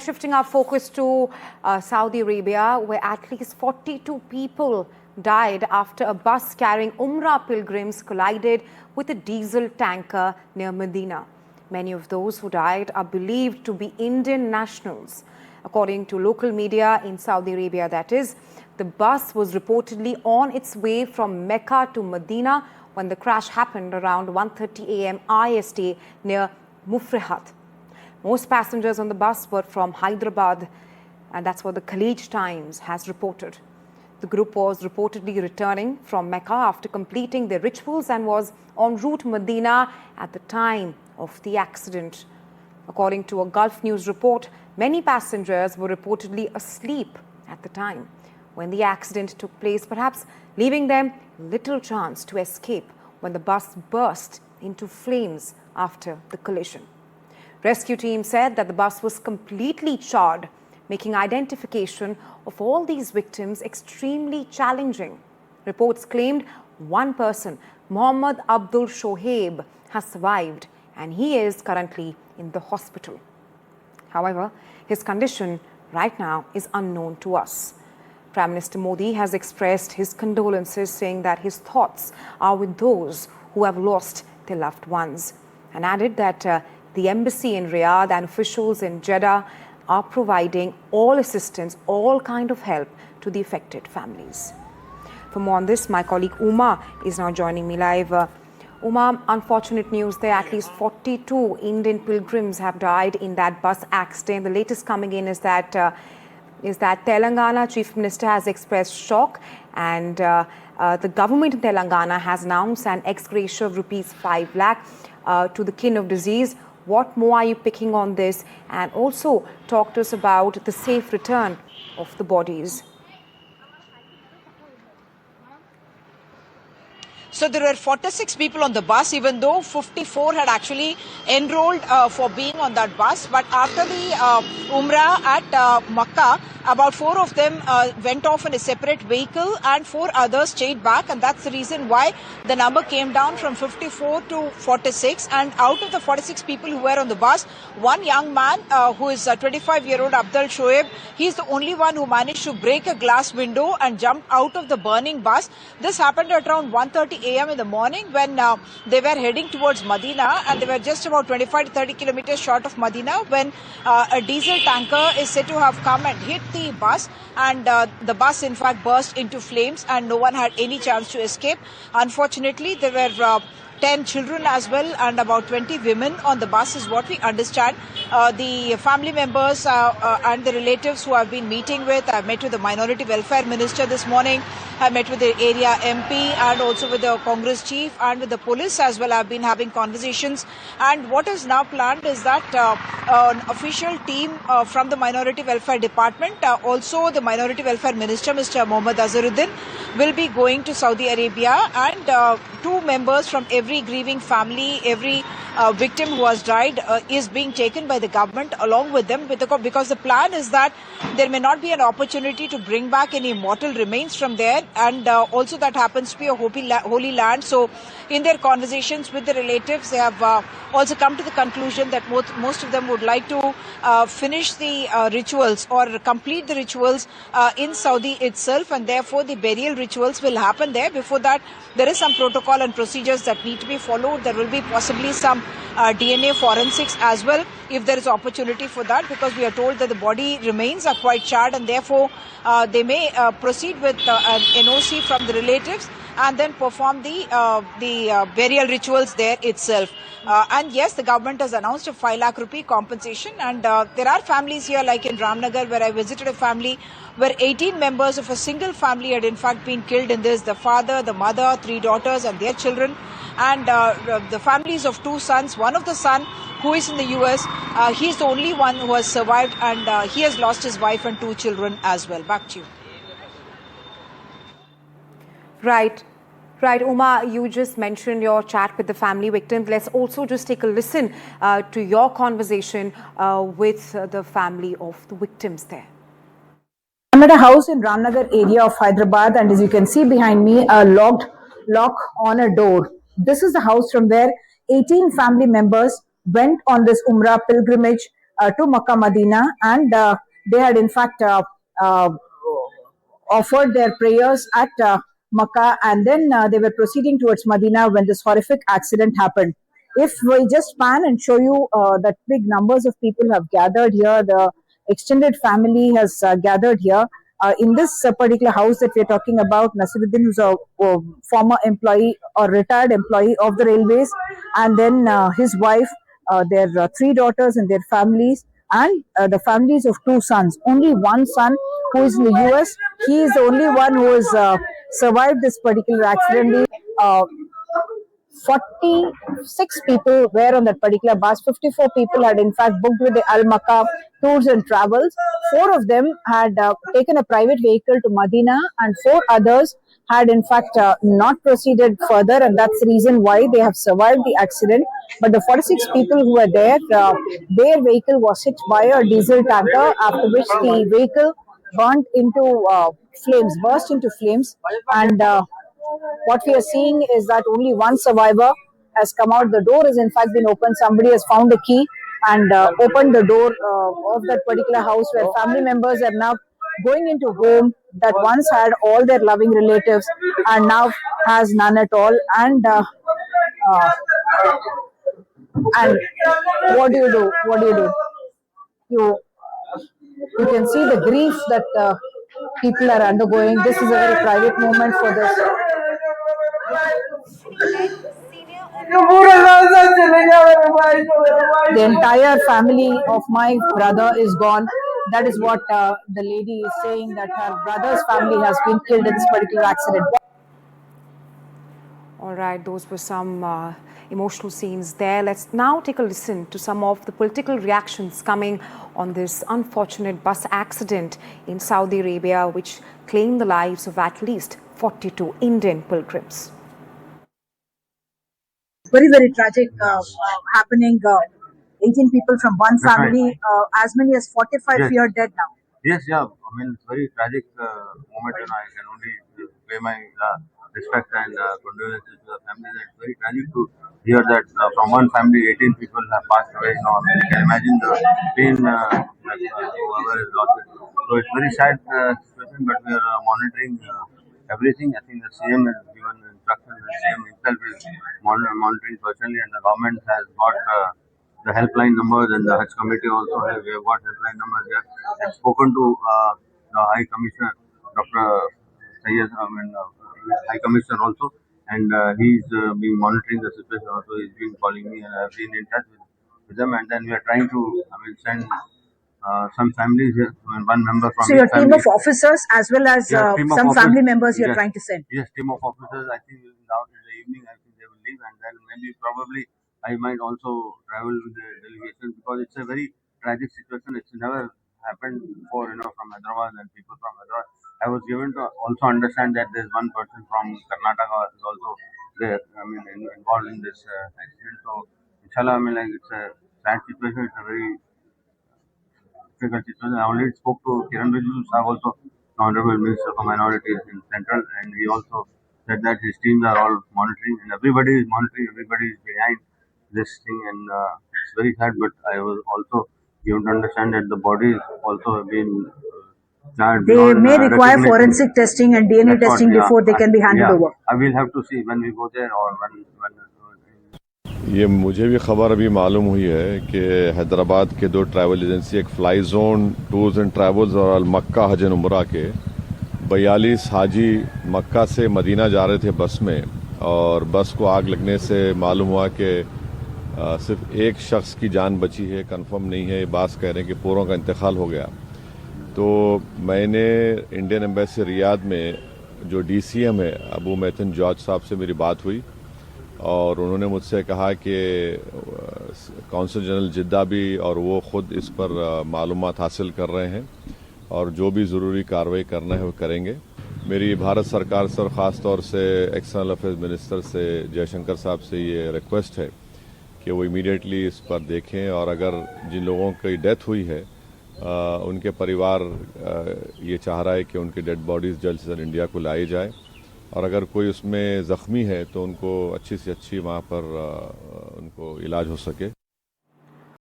Shifting our focus to Saudi Arabia, where at least 42 people died after a bus carrying Umrah pilgrims collided with a diesel tanker near Medina. Many of those who died are believed to be Indian nationals. According to local media in Saudi Arabia, that is, the bus was reportedly on its way from Mecca to Medina when the crash happened around 1:30 a.m. IST near Mufrihat. Most passengers on the bus were from Hyderabad, and that's what the Khaleej Times has reported. The group was reportedly returning from Mecca after completing their rituals and was en route to Medina at the time of the accident. According to a Gulf News report, many passengers were reportedly asleep at the time when the accident took place, perhaps leaving them little chance to escape when the bus burst into flames after the collision. Rescue team said that the bus was completely charred, making identification of all these victims extremely challenging. Reports claimed one person, Mohammed Abdul Shoaib, has survived and he is currently in the hospital. However, his condition right now is unknown to us. Prime Minister Modi has expressed his condolences, saying that his thoughts are with those who have lost their loved ones, and added that the embassy in Riyadh and officials in Jeddah are providing all assistance, all kind of help to the affected families. For more on this, my colleague Uma is now joining me live. Uma, unfortunate news there. At least 42 Indian pilgrims have died in that bus accident. The latest coming in is that Telangana Chief Minister has expressed shock, and the government in Telangana has announced an ex gratia of rupees 5 lakh to the kin of deceased. What more are you picking on this? And also talk to us about the safe return of the bodies. So there were 46 people on the bus, even though 54 had actually enrolled for being on that bus. But after the Umrah at Mecca, about 4 of them went off in a separate vehicle and 4 others stayed back. And that's the reason why the number came down from 54 to 46. And out of the 46 people who were on the bus, one young man who is 25-year-old Abdul Shoaib, he's the only one who managed to break a glass window and jump out of the burning bus. This happened at around 1:30 a.m. in the morning when they were heading towards Medina, and they were just about 25 to 30 kilometers short of Medina when a diesel tanker is said to have come and hit the bus, and the bus in fact burst into flames and no one had any chance to escape. Unfortunately, there were 10 children as well and about 20 women on the bus is what we understand. The family members and the relatives who I've been meeting with, I've met with the Minority Welfare Minister this morning, I met with the area MP and also with the Congress chief and with the police as well. I've been having conversations, and what is now planned is that an official team from the Minority Welfare Department, also the Minority Welfare Minister, Mr. Mohammed Azharuddin, will be going to Saudi Arabia, and 2 members from every grieving family, every victim who has died is being taken by the government along with them, because the plan is that there may not be an opportunity to bring back any mortal remains from there, and also that happens to be a holy land. So in their conversations with the relatives, they have also come to the conclusion that most of them would like to finish the rituals or complete the rituals in Saudi itself, and therefore the burial rituals will happen there. Before that, there is some protocol and procedures that need to be followed. There will be possibly some DNA forensics as well, if there is opportunity for that, because we are told that the body remains are quite charred, and therefore they may proceed with an NOC from the relatives and then perform the burial rituals there itself. And yes, the government has announced a 5 lakh rupee compensation, and there are families here like in Ramnagar, where I visited a family where 18 members of a single family had in fact been killed in this. The father, the mother, 3 daughters and their children, and the families of 2 sons. One of the son who is in the US, he's the only one who has survived, and he has lost his wife and 2 children as well. Back to you. Right, Uma, you just mentioned your chat with the family victims. Let's also just take a listen to your conversation with the family of the victims there. I'm at a house in Ramnagar area of Hyderabad, and as you can see behind me, a lock on a door. This is the house from where 18 family members went on this Umrah pilgrimage to Mecca, Medina, and they had in fact offered their prayers at Mecca, and then they were proceeding towards Medina when this horrific accident happened. If we just pan and show you that big numbers of people have gathered here, the extended family has gathered here. In this particular house that we're talking about, Nasiruddin, who's a former employee or retired employee of the railways, and then his wife, their three daughters and their families, and the families of two sons. Only one son who is in the US, he is the only one who has survived this particular accident. 46 people were on that particular bus. 54 people had in fact booked with the Al Makkah Tours and Travels. 4 of them had taken a private vehicle to Medina, and 4 others had in fact not proceeded further, and that's the reason why they have survived the accident. But the 46 people who were there, their vehicle was hit by a diesel tanker, after which the vehicle burnt into flames, burst into flames, and what we are seeing is that only one survivor has come out. The door has in fact been opened. Somebody has found a key and opened the door of that particular house, where family members are now going into home that once had all their loving relatives and now has none at all. And what do you do? What do you do? You can see the grief that people are undergoing. This is a very private moment for this. The entire family of my brother is gone. That is what the lady is saying, that her brother's family has been killed in this particular accident. All right, those were some emotional scenes there. Let's now take a listen to some of the political reactions coming on this unfortunate bus accident in Saudi Arabia, which claimed the lives of at least 42 Indian pilgrims. Very, very tragic happening. 18 people from one family, as many as 45 here dead now. Yes, yeah. I mean, it's very tragic moment, and I can only pay my respect and condolences to the family. It's very tragic to hear that from one family, 18 people have passed away. You know, I mean, you can imagine the pain that whoever is lost it. So it's very sad situation, but we are monitoring everything. I think the CM has given instructions. The CM himself is monitoring personally, and the government has got the helpline numbers, and the Hajj committee also has. We have got helpline numbers here. I've spoken to the High Commissioner, Dr. Sayyed, High Commissioner also, and he's been monitoring the situation also. He's been calling me, and I've been in touch with them, and then we are trying to send some families here, one member from. So your team of officers as well as some family members you're trying to send? Yes, team of officers. I think out in the evening, I think they will leave, and then maybe probably I might also travel with the delegation, because it's a very tragic situation. It's never happened before, from Hyderabad and people from Hyderabad. I was given to also understand that there's one person from Karnataka is also there, involved in this accident. So, inshallah, it's a sad situation. It's a very difficult situation. I already spoke to Kiran Rijiju Sahab also, the Honorable Minister for Minorities in Central, and he also said that his teams are all monitoring, and everybody is monitoring, everybody is behind this thing, and it's very sad. But I was also given to understand that the body is also been they may require forensic testing and DNA testing before they can be handed over. I will have to see when we go there, or when ये मुझे भी खबर अभी मालूम हुई है कि हैदराबाद के 2 ट्रैवल एजेंसी, एक fly zone tours and travels और अल मक्का हज एंड उम्रा के 42 हाजी मक्का से मदीना जा रहे थे बस में, और बस को आग लगने से मालूम हुआ कि सिर्फ एक शख्स की जान बची है। कंफर्म नहीं है, बात कह रहे हैं कि पूरों का इंतकाल हो गया। तो मैंने इंडियन एम्बेसी रियाद में जो DCM है अबू मैथन जॉर्ज साहब से मेरी बात हुई, और उन्होंने मुझसे कहा कि कौंसल जनरल जिद्दा भी और वो ख़ुद इस पर मालूमात हासिल कर रहे हैं, और जो भी ज़रूरी कार्रवाई करना है वो करेंगे। मेरी भारत सरकार से और ख़ास तौर से एक्सटर्नल अफेयर्स मिनिस्टर से जयशंकर साहब से ये रिक्वेस्ट है कि वो इमीडिएटली इस पर देखें, और अगर जिन लोगों की डेथ हुई है उनके परिवार ये चाह रहा है कि उनकी डेड बॉडीज़ जल्द से जल्द इंडिया को लाई जाए, और अगर कोई उसमें ज़ख्मी है तो उनको अच्छी से अच्छी वहाँ पर उनको इलाज हो सके।